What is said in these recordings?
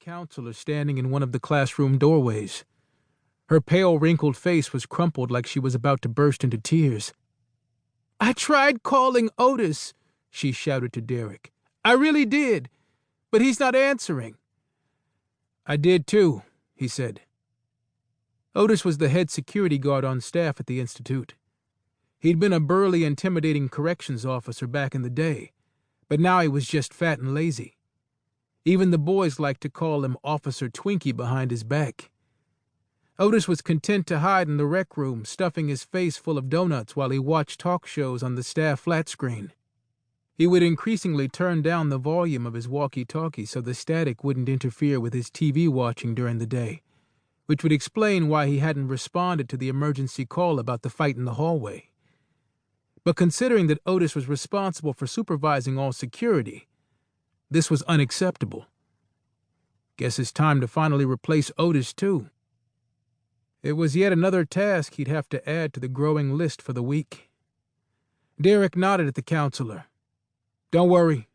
counselor standing in one of the classroom doorways. Her pale, wrinkled face was crumpled like she was about to burst into tears. "I tried calling Otis," she shouted to Derrick. "I really did, but he's not answering." "I did too," he said. Otis was the head security guard on staff at the institute. He'd been a burly, intimidating corrections officer back in the day, but now he was just fat and lazy. Even the boys liked to call him Officer Twinkie behind his back. Otis was content to hide in the rec room, stuffing his face full of donuts while he watched talk shows on the staff flat screen. He would increasingly turn down the volume of his walkie-talkie so the static wouldn't interfere with his TV watching during the day, which would explain why he hadn't responded to the emergency call about the fight in the hallway. But considering that Otis was responsible for supervising all security, this was unacceptable. Guess it's time to finally replace Otis, too. It was yet another task he'd have to add to the growing list for the week. Derrick nodded at the counselor. "Don't worry.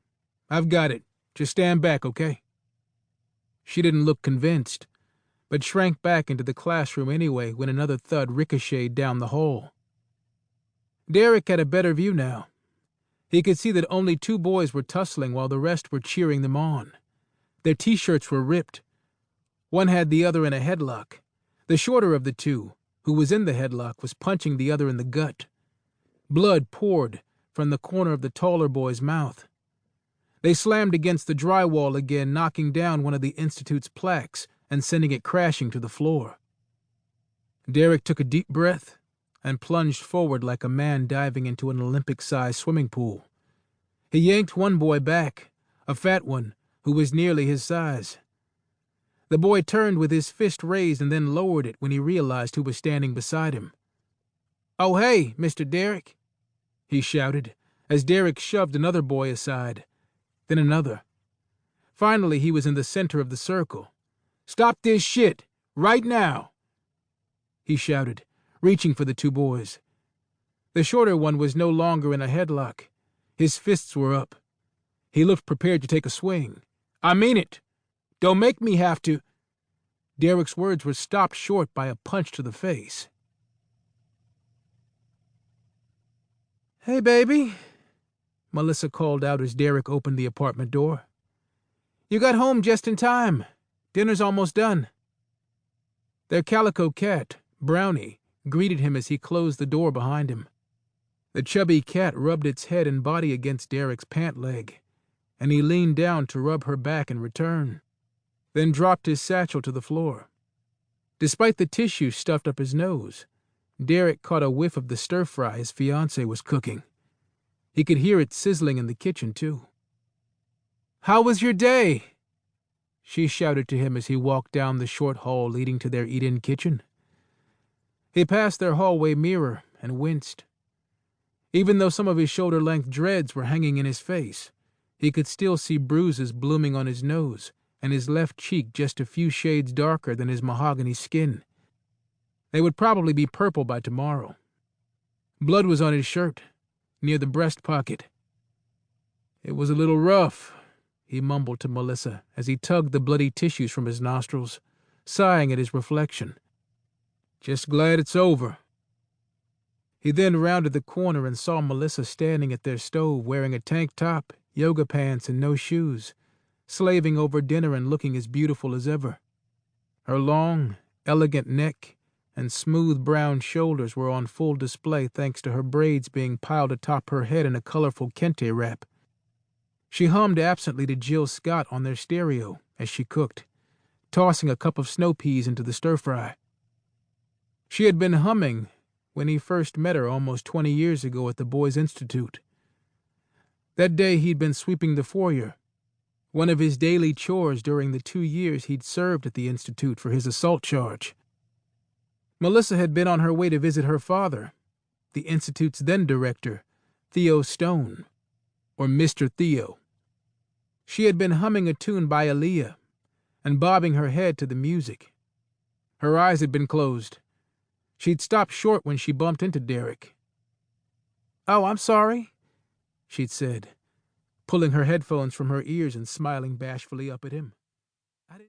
I've got it. Just stand back, okay?" She didn't look convinced, but shrank back into the classroom anyway when another thud ricocheted down the hall. Derrick had a better view now. He could see that only two boys were tussling while the rest were cheering them on. Their T-shirts were ripped. One had the other in a headlock. The shorter of the two, who was in the headlock, was punching the other in the gut. Blood poured from the corner of the taller boy's mouth. They slammed against the drywall again, knocking down one of the institute's plaques and sending it crashing to the floor. Derrick took a deep breath and plunged forward like a man diving into an Olympic-sized swimming pool. He yanked one boy back, a fat one, who was nearly his size. The boy turned with his fist raised and then lowered it when he realized who was standing beside him. "Oh, hey, Mr. Derrick," he shouted, as Derrick shoved another boy aside, then another. Finally, he was in the center of the circle. "Stop this shit, right now," he shouted, reaching for the two boys. The shorter one was no longer in a headlock. His fists were up. He looked prepared to take a swing. "I mean it. Don't make me have to." Derrick's words were stopped short by a punch to the face. "Hey, baby," Melissa called out as Derrick opened the apartment door. "You got home just in time. Dinner's almost done." Their calico cat, Brownie, greeted him as he closed the door behind him. The chubby cat rubbed its head and body against Derrick's pant leg, and he leaned down to rub her back in return, then dropped his satchel to the floor. Despite the tissue stuffed up his nose, Derrick caught a whiff of the stir-fry his fiancée was cooking. He could hear it sizzling in the kitchen, too. "How was your day?" she shouted to him as he walked down the short hall leading to their eat-in kitchen. He passed their hallway mirror and winced. Even though some of his shoulder-length dreads were hanging in his face, he could still see bruises blooming on his nose and his left cheek just a few shades darker than his mahogany skin. They would probably be purple by tomorrow. Blood was on his shirt, near the breast pocket. "It was a little rough," he mumbled to Melissa as he tugged the bloody tissues from his nostrils, sighing at his reflection. "Just glad it's over." He then rounded the corner and saw Melissa standing at their stove wearing a tank top, yoga pants, and no shoes, slaving over dinner and looking as beautiful as ever. Her long, elegant neck and smooth brown shoulders were on full display thanks to her braids being piled atop her head in a colorful kente wrap. She hummed absently to Jill Scott on their stereo as she cooked, tossing a cup of snow peas into the stir-fry. She had been humming when he first met her almost 20 years ago at the Boys' Institute. That day he'd been sweeping the foyer, one of his daily chores during the 2 years he'd served at the Institute for his assault charge. Melissa had been on her way to visit her father, the Institute's then director, Theo Stone, or Mr. Theo. She had been humming a tune by Aaliyah and bobbing her head to the music. Her eyes had been closed. She'd stopped short when she bumped into Derrick. "Oh, I'm sorry," she'd said, pulling her headphones from her ears and smiling bashfully up at him.